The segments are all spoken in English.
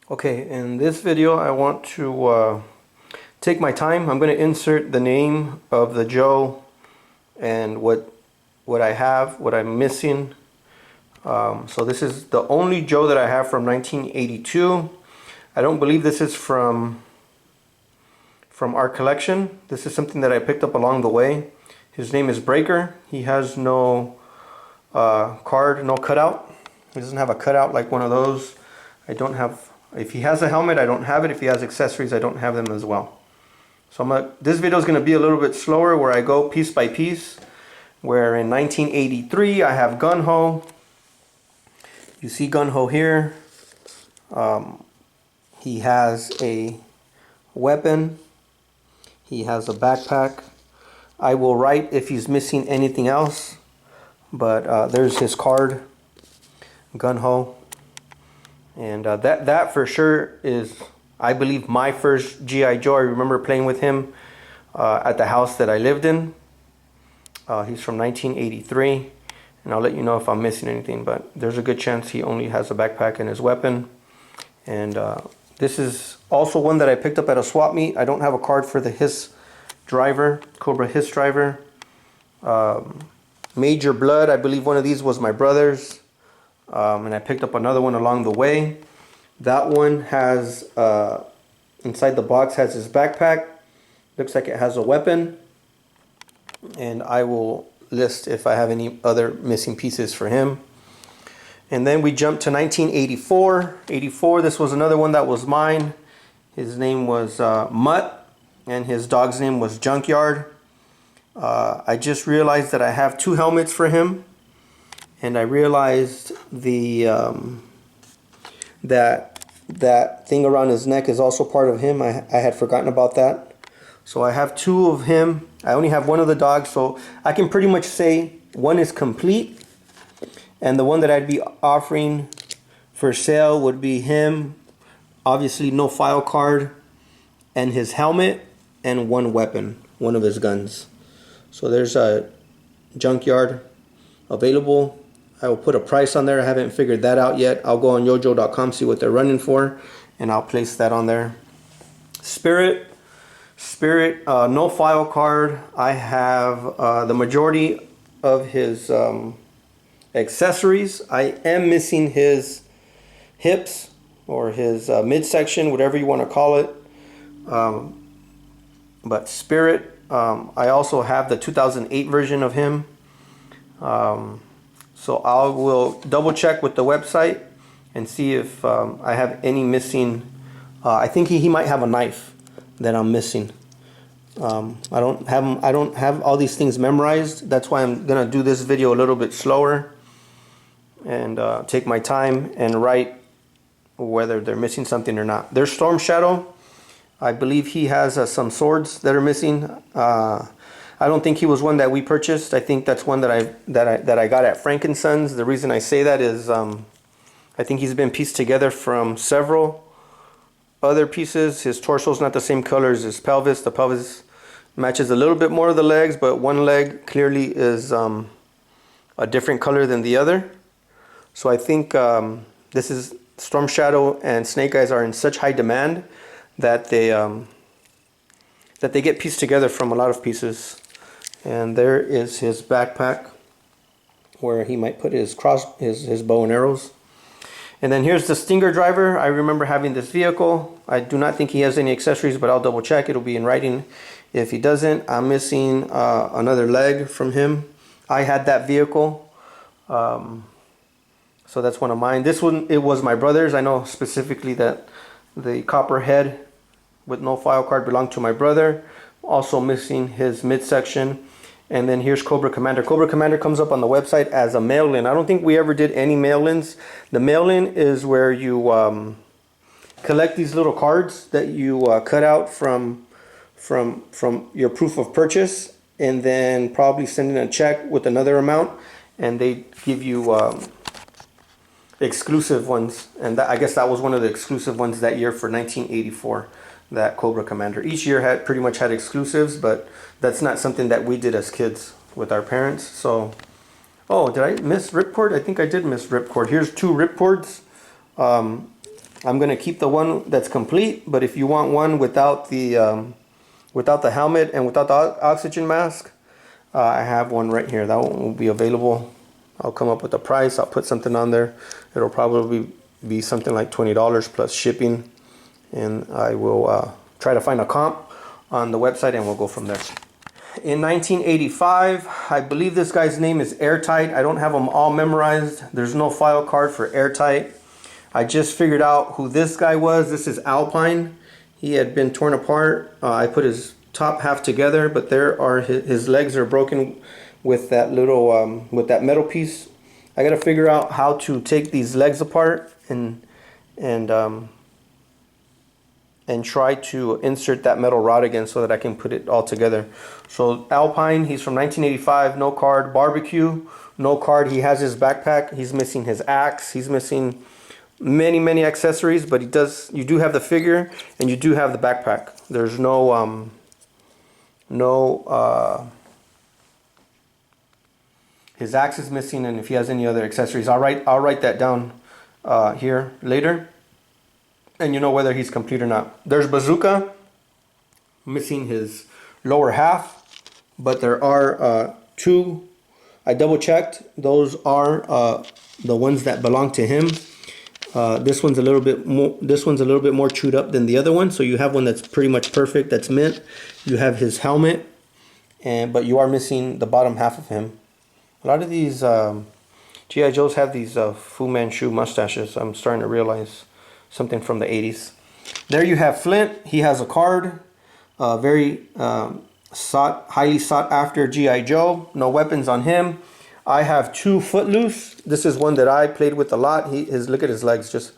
Okay, in this video I want to take my time. I'm going to insert the name of the Joe and what I have, what I'm missing. So this is the only Joe that I have from 1982. I don't believe this is from our collection. This is something that I picked up along the way. His name is Breaker. He has no card, no cutout. He doesn't have a cutout like one of those. I don't have. If he has a helmet, I don't have it. If he has accessories, I don't have them as well. So this video is going to be a little bit slower, where I go piece by piece. Where in 1983 I have Gun Ho. You see Gun Ho here. He has a weapon. He has a backpack. I will write if he's missing anything else. But there's his card, Gun Ho. And that for sure is, I believe, my first G.I. Joe. I remember playing with him at the house that I lived in. He's from 1983. And I'll let you know if I'm missing anything. But there's a good chance he only has a backpack and his weapon. And this is also one that I picked up at a swap meet. I don't have a card for the Hiss driver, Cobra Hiss driver. Major Blood, I believe one of these was my brother's. And I picked up another one along the way. That one has, inside the box has his backpack. Looks like it has a weapon. And I will list if I have any other missing pieces for him. And then we jump to 1984. 84, this was another one that was mine. His name was Mutt, and his dog's name was Junkyard. I just realized that I have two helmets for him. And I realized the that thing around his neck is also part of him. I had forgotten about that. So I have two of him. I only have one of the dogs, so I can pretty much say one is complete. And the one that I'd be offering for sale would be him. Obviously no file card, and his helmet, and one weapon, one of his guns. So there's a Junkyard available. I will put a price on there. I haven't figured that out yet. I'll go on yojo.com, see what they're running for, and I'll place that on there. Spirit, no file card. I have the majority of his accessories. I am missing his hips or his midsection, whatever you want to call it. But Spirit, I also have the 2008 version of him. So I will double check with the website and see if I have any missing. I think he might have a knife that I'm missing. I don't have all these things memorized. That's why I'm gonna do this video a little bit slower and take my time and write whether they're missing something or not. There's Storm Shadow. I believe he has some swords that are missing. I don't think he was one that we purchased. I think that's one that I got at Frankenson's. The reason I say that is I think he's been pieced together from several other pieces. His torso's not the same color as his pelvis. The pelvis matches a little bit more of the legs, but one leg clearly is a different color than the other. So I think this is Storm Shadow and Snake Eyes are in such high demand that they get pieced together from a lot of pieces. And there is his backpack where he might put his his bow and arrows. And then here's the Stinger driver. I remember having this vehicle. I do not think he has any accessories, but I'll double check. It'll be in writing if he doesn't. I'm missing another leg from him. I had that vehicle. So that's one of mine. This one, it was my brother's. I know specifically that the copper head with no file card belonged to my brother. Also missing his midsection. And then here's Cobra Commander. Cobra Commander comes up on the website as a mail-in. I don't think we ever did any mail-ins. The mail-in is where you collect these little cards that you cut out from your proof of purchase, and then probably send in a check with another amount, and they give you exclusive ones. And I guess that was one of the exclusive ones that year for 1984. That Cobra Commander. Each year pretty much had exclusives, but that's not something that we did as kids with our parents. So, oh, did I miss Ripcord? I think I did miss Ripcord. Here's two Ripcords. I'm gonna keep the one that's complete, but if you want one without the helmet and without the oxygen mask, I have one right here. That one will be available. I'll come up with a price. I'll put something on there. It'll probably be something like $20 plus shipping, and I will try to find a comp on the website, and we'll go from there. In 1985, I believe this guy's name is Airtight. I don't have them all memorized. There's no file card for Airtight. I just figured out who this guy was. This is Alpine. He had been torn apart. I put his top half together, but there are his legs are broken with that little with that metal piece. I gotta figure out how to take these legs apart and try to insert that metal rod again so that I can put it all together. So Alpine, he's from 1985, no card. Barbecue, no card. He has his backpack. He's missing his axe. He's missing many accessories, but you do have the figure and you do have the backpack. There's his axe is missing, and if he has any other accessories, I'll write that down here later, and you know whether he's complete or not. There's Bazooka, missing his lower half, but there are two. I double checked. Those are the ones that belong to him. This one's a little bit more chewed up than the other one, so you have one that's pretty much perfect. That's mint. You have his helmet, but you are missing the bottom half of him. A lot of these G.I. Joes have these Fu Manchu mustaches. I'm starting to realize something from the 80s. There you have Flint. He has a card. Very highly sought after G.I. Joe. No weapons on him. I have two Footloose. This is one that I played with a lot. Look at his legs, just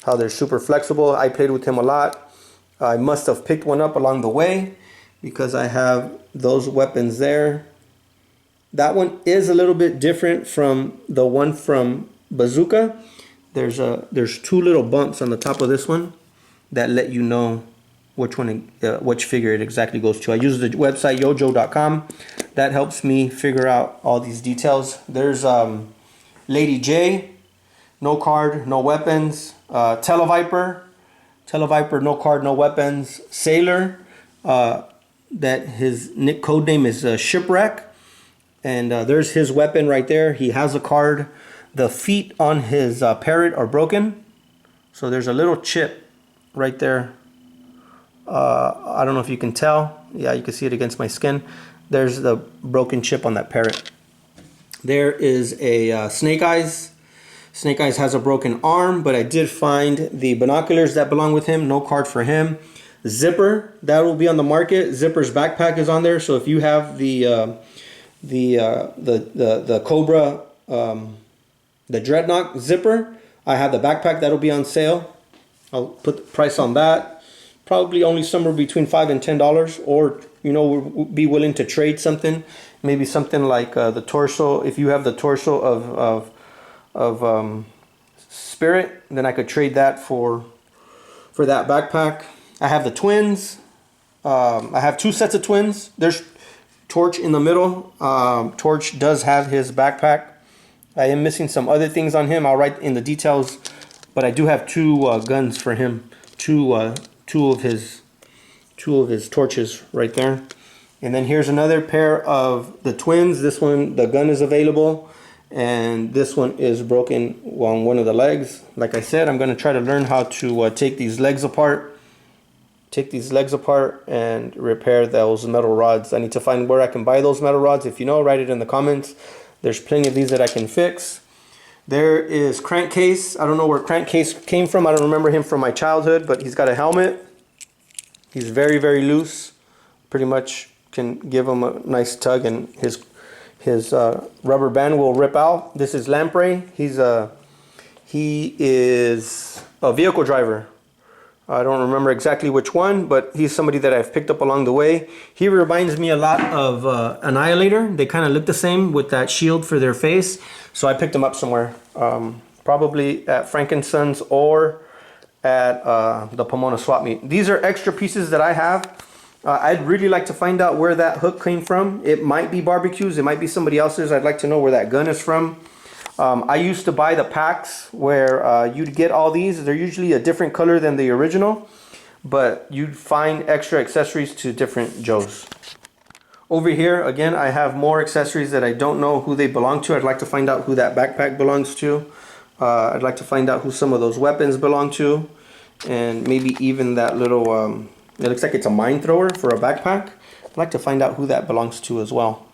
how they're super flexible. I played with him a lot. I must have picked one up along the way because I have those weapons there. That one is a little bit different from the one from Bazooka. There's two little bumps on the top of this one that let you know which figure it exactly goes to. I use the website yojo.com. That helps me figure out all these details. There's Lady J, no card, no weapons. Televiper, no card, no weapons. Sailor, that his code name is Shipwreck. And there's his weapon right there. He has a card. The feet on his parrot are broken. So there's a little chip right there. I don't know if you can tell. Yeah, you can see it against my skin. There's the broken chip on that parrot. There is a Snake Eyes. Snake Eyes has a broken arm, but I did find the binoculars that belong with him. No card for him. Zipper, that will be on the market. Zipper's backpack is on there. So if you have the Cobra, the Dreadnought Zipper, I have the backpack. That'll be on sale. I'll put the price on that. Probably only somewhere between $5 and $10, or we'll be willing to trade something. Maybe something like the torso. If you have the torso of Spirit, then I could trade that for that backpack. I have the twins. I have two sets of twins. There's Torch in the middle. Torch does have his backpack. I am missing some other things on him. I'll write in the details, but I do have two guns for him. Two of his torches right there. And then here's another pair of the twins. This one, the gun is available, and this one is broken on one of the legs. Like I said, I'm going to try to learn how to take these legs apart. And repair those metal rods. I need to find where I can buy those metal rods. If you know, write it in the comments. There's plenty of these that I can fix. There is Crankcase. I don't know where Crankcase came from. I don't remember him from my childhood, but he's got a helmet. He's very loose. Pretty much can give him a nice tug and his rubber band will rip out. This is Lamprey. He is a vehicle driver. I don't remember exactly which one, but he's somebody that I've picked up along the way. He reminds me a lot of Annihilator. They kind of look the same with that shield for their face. So I picked him up somewhere, probably at Frankenson's or at the Pomona Swap Meet. These are extra pieces that I have. I'd really like to find out where that hook came from. It might be Barbecue's. It might be somebody else's. I'd like to know where that gun is from. I used to buy the packs where you'd get all these. They're usually a different color than the original, but you'd find extra accessories to different Joes. Over here, again, I have more accessories that I don't know who they belong to. I'd like to find out who that backpack belongs to. I'd like to find out who some of those weapons belong to. And maybe even that little, it looks like it's a mine thrower for a backpack. I'd like to find out who that belongs to as well.